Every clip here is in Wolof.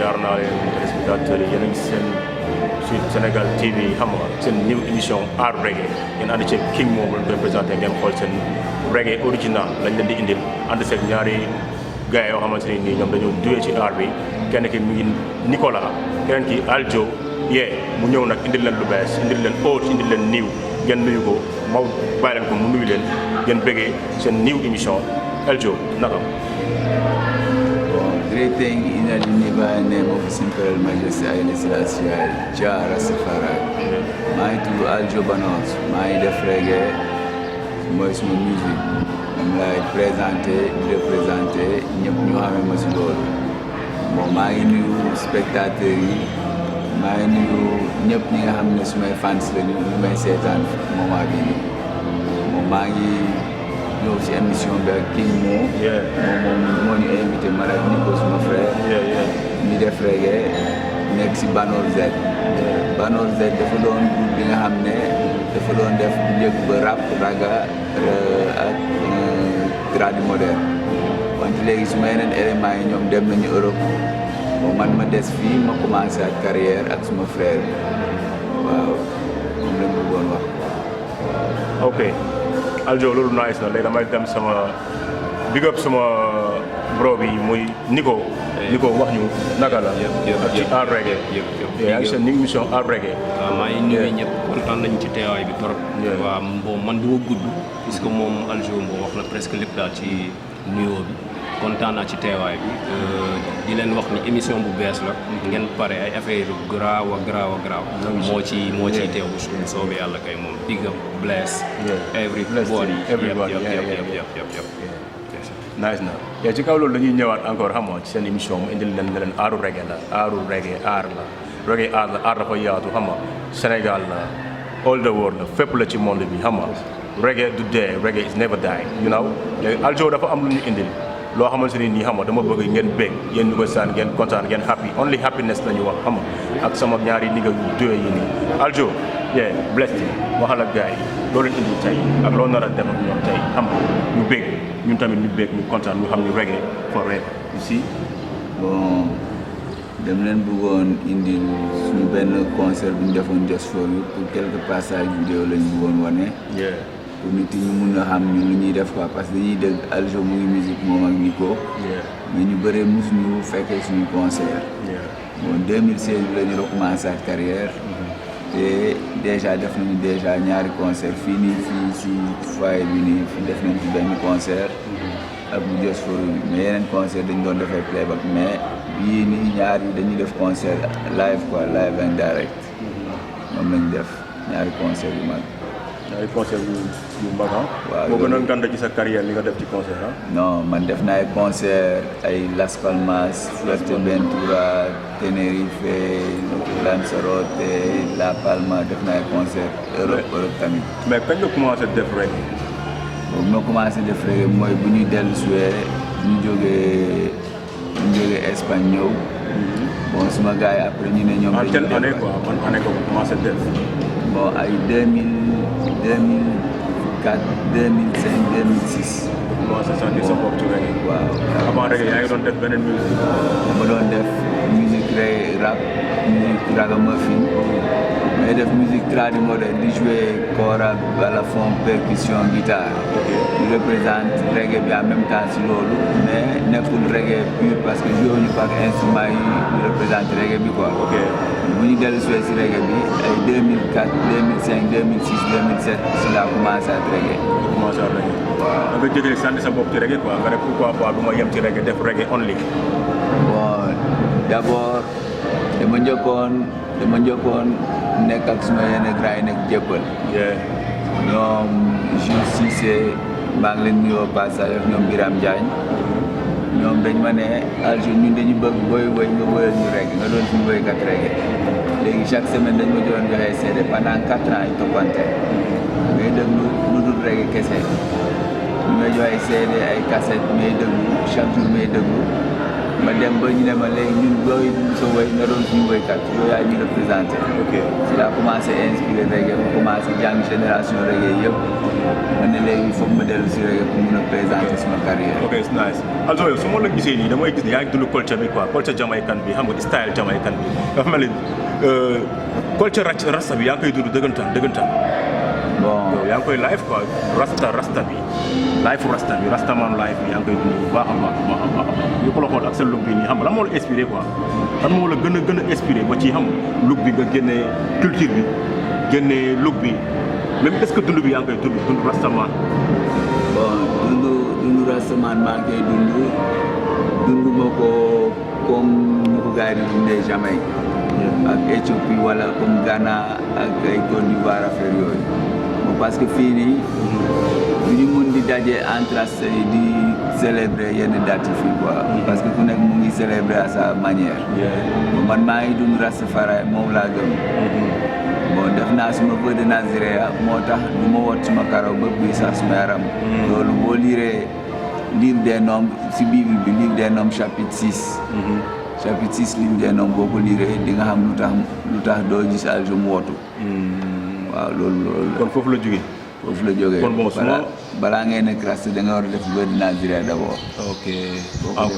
ziar naa leen téléspectateurs yi yéen a ngi seen suite Sénégal TV xam nga seen new émission art reggae ngeen ànd ceeg King moom lañ koy présenté ngeen xool seen reggae original lañ leen di indil ànd seeg ñaari gars yoo xamante ne nii ñoom dañoo duwee ci art bi kenn ki mu ngi Nicolas keneen ki Aljo mu ñëw nag indil leen lu bees indil leen old indil leen new ngeen nuyu ko ma bàyyi leen ko mu nuyu leen ngeen bëggee seen new émission Aljo naka. Greeting in the divine name of His Imperial Majesty Haile Selassie Jah Rastafari. maa ngi tudd Aljo Banos maa ngi def reggae mooy suma musique moom laay présenté di représenté ñëpp ñu xamee ma si loolu bon maa ngi nuyu spectateurs yi maa ngi nuyu ñëpp ñi nga xam ne sumay fans lañu ñu may seetaan moment bii nii bon maa ngi ñëw si émission bi ak King moom moo ñu invité man ak Nico suma frère ñu def reggae nekk si Banor Z Banor Z dafa doon groupe bi nga xam ne dafa doon def bu njëkk ba rap raga ak tradi moderne wante léegi suma yeneen éléments yi ñoom dem nañu Europe bon man ma des fii ma commencé ak carrière ak suma frère bi waaw moom lañ bëggoon wax. ok Aljo loolu nice na léegi damay dem sama big up sama bro bi muy Nico wax ñu naka la ak ci art reggae ak seen ni émission art reggae. waaw maa ngi nuyu ñëpp kontaan nañu ci teewaay bi trop. waaw bon man du ma gudd puisque moom Aljo moo wax na presque lépp daal ci nuyoo bi kontaan naa ci teewaay bi di leen wax ni émission bu bees la ngeen pare ay affaire yu garaaw moo ciy teew bu soobee yàlla kay moom big up bless everybody yëpp nice na yow ci kaw loolu dañuy ñëwaat encore xam nga ci seen émission mu indil leen ne leen aaru reggae la reggae art la art dafa yaatu xam nga Sénégal la all the world la fépp la ci monde bi xam nga reggae du dee reggae is never die you know léegi Aljo dafa am lu ñu indil loo xamante ni nii xam nga dama bëgg ngeen bég yéen ñu ko saan ngeen kontaan ngeen happy only happiness la ñu wax xam nga ak sama ñaari nigga yu duwe yi nii Aljo blessed waxal ak gars yi loolu leen indi tey ak loo nar a def ak ñoom tey xam nga ñu bég ñun tamit ñu bég ñu kontaan ñu xam ni reggae forever ici. bon dem leen bëggoon indi suñu benn concert bu ñu defoon Just for You pour quelques passages vidéo lañ bëggoon wane. pour nit ñi mun a xam ñun lu ñuy def quoi parce que dañuy dégg Aljo mu ngi musique moom ak Nico. mais ñu bëree mosuñu fekkee suñu concert. bon 2016 bi la ñu recommencé ak carrière. te déjà def nañu ñaari concert fii nii fii si foyer bi nii fi def nañu fi benn concert. ak bu Just for You mais yeneen concert dañu doon defee playback mais bii nii ñaar yi dañuy def concert live quoi live and direct. moom lañu def ñaari concert yu mag. ñaari concert yu mag ah. waaw moo gën a ngand ci sa carrière li nga def ci concert ah. non man def naa ay concert ay Las Palmas Fuerteventura Tenerife Lanzarote La Palma def naa ay concert Europe tamit. mais kañ nga commencé def rek. boobu ma commencé def reggae mooy bu ñuy dellu suwee ñu jógee Espagne ñëw. bon suma gars yi après ñu ne ñoom. en quelle année quoi ban année nga commencé def. bon ay 2004 2005 2006. commencé sentir sa bopp ci reggae. waaw avant reggae yaa ngi doon def beneen musique. dama doon def musique rap musique ragamuffin mais def musique tradi moderne di jouer kora balafon percussion guitare. di représente reggae bi en même temps si loolu mais nekkul reggae pur parce que joué wuñu par instrument yi di représente reggae bi quoi. bu ñu dellu si reggae bi ay 2004 2005 2006 2007 si laa commencé ak reggae. commencé ak reggae. waaw da nga jógee sant sa bopp ci reggae quoi nga ne pourquoi pas du ma yem ci reggae def reggae only. bon d'abord dama njëkkoon nekk ak suma yenn grand yi nekk Jéppal. ñoom Jules Cissé maa ngi leen nuyoo passage ak ñoom Biram Diagne. ñoom dañ ma ne Aljo ñun dañu bëgg booy woy nga woyal ñu reggae nga doon suñu woykat reggae. léegi chaque semaine dañ ma doon joxe CD pendant 4 ans yu toppante. ngay déglu lu dul reggae kese. ñu may joxe CD ay cassette may déglu chaque jour may déglu. ma dem ba ñu ne ma léegi ñun booy sa woy nga doon suñu woykat yow yaa ñu représenté. ok si laa commencé inspiré reggae ma commencé jàng génération reggae yëpp ma ne léegi foog ma dellu si reggae pour mun a présenter suma carrière. ok it's nice also yow su ma la gisee nii damay gis ne yaa ngi dund culture bi quoi culture jamaïcain bi xam nga style jamaïcain bi dafa mel ni culture rasta bi yaa ngi koy dund dëggantaan. bon yow yaa ngi koy live quoi rasta bi rastaman live bi yaa ngi koy dund bu baax a baax ñu ko la xool ak sa look bi nii xam nga lan moo la inspiré quoi lan moo la gën a inspiré ba ci xam look bi nga génnee culture bi génnee look bi même est-ce que dund bi yaa ngi koy dund rastaman. bon dundu rastaman maa ngi koy dund ma ko comme ni ko gars yi di dundee Jamaïque ak Éthiopie wala comme Ghana ak ay Côte d'Ivoire affaire yooyu parce que fii nii du ñu mun di daje entre race yi di célébrer yenn dates yi fii quoi parce que ku nekk mu ngi célébrer à sa manière man maa ngi dund Rastafari moom laa gëm bon def naa suma vœu de Naziréa moo tax du ma wot suma karaw ba bii sax suma yaram loolu boo liiree livre des Nombres si Bible bi livre des Nombres chapitre 6 chapitre 6 livre des Nombres boo ko liiree di nga xam lu tax doo gis Aljo mu wotu waaw loolu kon foofu la jógee. foofu la jógee kon bon balaa ngay nekk rasta da nga war a def vœu de Naziréa d'abord. ok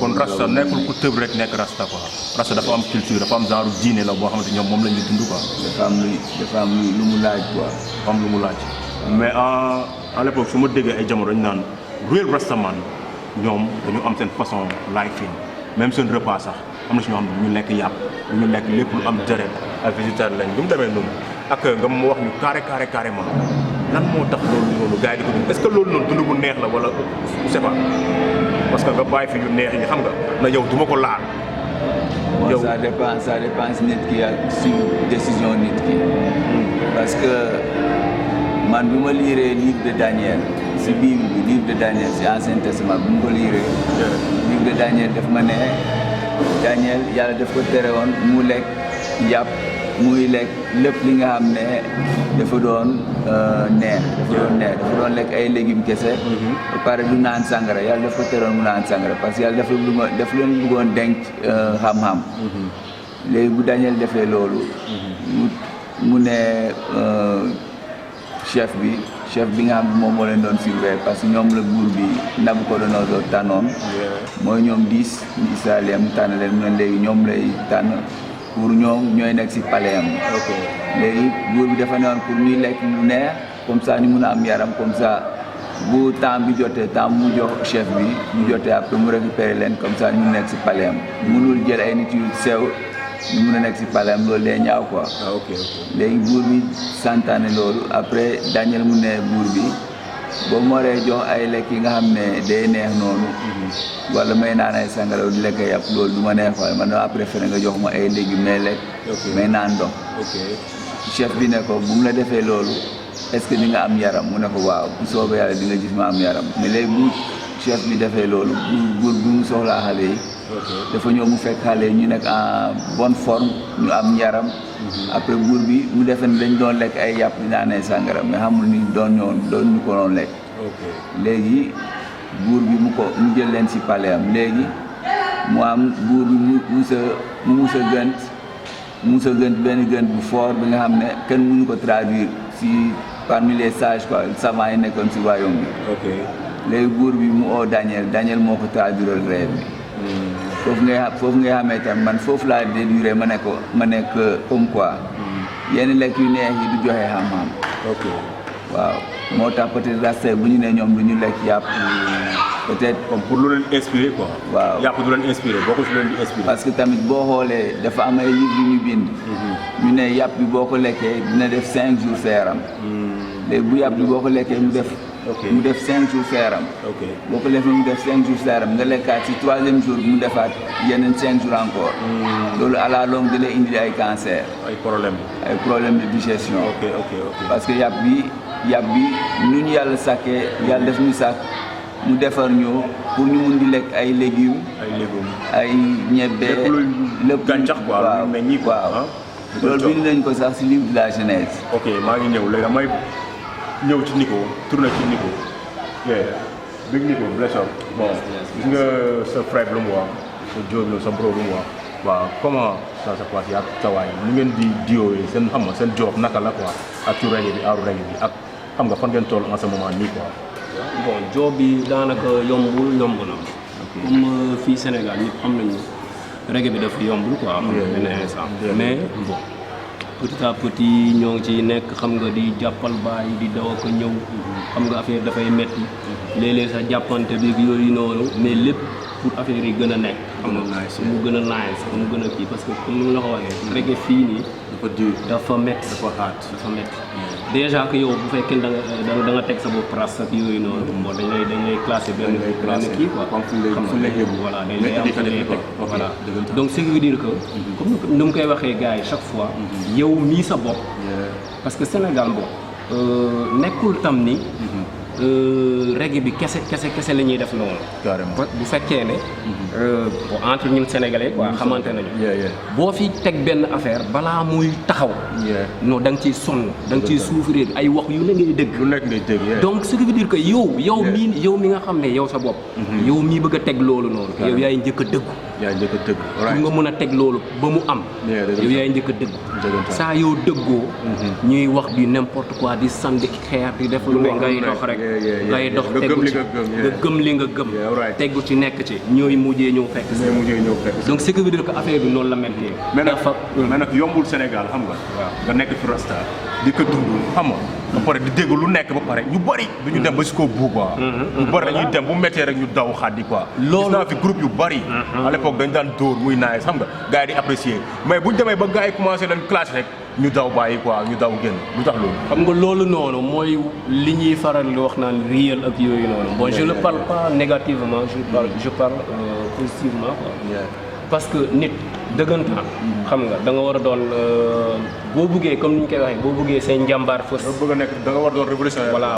kon rasta nekkul ku tëb rek nekk rasta quoi rasta dafa am culture dafa am genre diine la boo xamante ñoom moom la ñuy dund quoi. dafa am lu mu laaj quoi. dafa am lu mu laaj mais à l'époque su ma déggee ay jamono dañu naan real rastaman ñoom dañu am seen façon life même seen repas sax am na si ñoo xam ne ñu lekk yàpp ñu lekk lépp lu am deret ak végétarien lañ bu mu demee noonu. ak nga ma wax ñu carrément lan moo tax loolu noonu gars yi di ko dund est-ce que loolu noonu dund bu neex la wala je sais pas parce que nga bàyyi fi yu neex yi xam nga na yow du ma ko laal. yow ça dépend si nit ki ak si décision nit ki. parce que man bi ma liiree livre de Daniel si Bible bi livre de Daniel si Ancien Testament bi mu ko liiree. livre de Daniel daf ma ne Daniel yàlla daf ko tere woon mu lekk yàpp. muy lekk lépp li nga xam ne dafa doon neex dafa doon lekk ay légumes kese ba pare du naan sangara yàlla daf ko teroon mu naan sangara parce que yàlla dafa leen bëggoon denc xam-xam léegi bu Daniel defee loolu mu ne chef bi nga xam ne moom moo leen doon surveiller parce que ñoom la buur bi Nabucodonosor tànnoon mooy ñoom 10 Israéliens mu tànn leen mu ne léegi ñoom lay tànn pour ñoom ñooy nekk si palais am. léegi buur bi dafa ne woon pour ñuy lekk lu neex comme ça ñu mun a am yaram comme ça bu temps bi jotee temps mu jox chef bi mu jotee après mu récupérer leen comme ça ñu nekk si palais am. mënul jël ay nit yu sew ñu mun a nekk si palais am loolu day ñaaw quoi. léegi buur bi santaane loolu après Daniel mu ne buur bi boo mu waree jox ay lekk yi nga xam ne day neex noonu. wala may naan ay sangara di lekk yàpp loolu du ma neex waaye man dama préféré nga jox ma ay légumes may lekk. may naan ndox. chef bi ne ko bu mu la defee loolu est-ce que di nga am yaram mu ne ko waaw bu soobee yàlla di nga gis ma am yaram mais léegi bu chef bi defee loolu buur bu mu soxlaa xale yi. dafa ñëw mu fekk xale yi ñu nekk en bonne forme ñu am yaram. après buur bi mu defee ne dañ doon lekk ay yàpp di naan ay sangara mais xamul ni doon ñu ko doon lekk. léegi. buur bi mu jël leen si palais am léegi mu am buur bi mu musa gënt benn gënt bu fort bi nga xam ne kenn mënu ko traduire si parmi les sages quoi savants yi nekkoon si royaume bi. léegi buur bi mu oo Daniel moo ko traduire rêve bi. foofu ngay xamee tam man foofu laa déduire ma nekk comme quoi yenn lekk yu neex yi du joxe xam-xam. waaw moo tax peut-être rasta bu ñu ne ñoom du ñu lekk yàpp peut-être comme pour lu leen inspiré quoi. waaw yàpp du leen inspiré bokkul si leen di inspiré. parce que tamit boo xoolee dafa am ay livre yu ñu bind. ñu ne yàpp bi boo ko lekkee dina def 5 jours sa yaram. léegi bu yàpp bi boo ko lekkee mu def 5 jours sa yaram. boo ko lekkee mu def 5 jours sa yaram nga lekkaat si 3e jour mu defaat yeneen 5 jours encore. loolu à la longue da lay indi ay cancer. ay problème de digestion. parce que yàpp bi nu ñu yàlla sàkkee yàlla def ñu sàkk mu defar ñu pour ñu mun di lekk ay légumes. ay ñebbe lépp gàncax quoi waaw waaw. loolu bind nañ ko sax si livre de la Genèse. ok maa ngi ñëw léegi damay ñëw ci Nico tourné ci Nico. Big Nico bless up bon gis nga sa frère lu mu wax sa Diop sa bro lu mu wax waaw comment ça se passe yaa tawaay ni ngeen di diowee seen xam nga seen job naka la quoi ak ci reggae bi aaru reggae bi ak xam nga fan ngeen toll en ce moment nii quoi. bon job bi daanaka yomb na. comme fii Sénégal ñëpp xam nañu reggae bi dafa yombul quoi. benn instant mais bon petit à petit ñoo ngi ci nekk xam nga di jàppal baay di daw ak ñëw. xam nga affaire dafay metti léeg-léeg sax jàppante bi yooyu noonu mais lépp pour affaire yi gën a nekk. xam nga mu gën a nice mu gën a kii parce que comme ni ma la ko waxee reggae fii nii. dafa métti dafa métti déjà que yow bu fekkee da nga teg sa bopp place ak yooyu noonu bon dañ lay classé benn kii quoi xam nga voilà dañ lay am fu lay teg voilà donc ce qui veut dire que comme ni mu koy waxee gars yi chaque fois yow mii sa bopp parce que Sénégal bon nekkul tam ni reggae bi kese la ñuy def noonu. carrément bu fekkee ne. entre ñun sénégalais quoi xamante nañu. boo fi teg benn affaire balaa muy taxaw. non da nga ciy sonn da nga ciy souffrir ay wax yu ne ngay dégg. lu nekk ngay dégg. donc ce qui veut dire que yow mi nga xam ne yow sa bopp. yow mii bëgg a teg loolu noonu. yow yaay njëkk a dëggu. yaay njëkk a dëgg. pour nga mën a teg loolu ba mu am. yow yaay njëkk a dëggu. saa yow dëggoo. ñuy wax du n'importe quoi di sànni xeer di def lu ne ngay dox rek. ngay dox tegu ci nga gëm li nga gëm. tegu ci nekk ci ñooy mujjee ñëw fekk si. donc ce qui veut dire que affaire bi noonu la méttee. mais nag yombul Sénégal xam nga. nga nekk fi rasta di ko dund xam nga. ba pare di dégg lu nekk ba pare ñu bari du ñu dem ba si ko bu quoi. ñu bari dañuy dem bu méttee rek ñu daw xaddi quoi. loolu gis naa fi groupe yu bari. à l'époque dañ daan dóor muy naay xam nga gars yi di apprécier mais buñ demee ba gars yi commencé leen classe rek ñu daw bàyyi quoi ñu daw génn lu tax loolu. xam nga loolu noonu mooy li ñuy faral di wax naan réel ak yooyu noonu. bon je ne parle pas négativement je parle positivement quoi. parce que nit dëggantaan. xam nga da nga war a doon boo buggee comme ni ñu koy waxee boo buggee seen njàmbaar fës. da nga war a doon révolutionnaire. voilà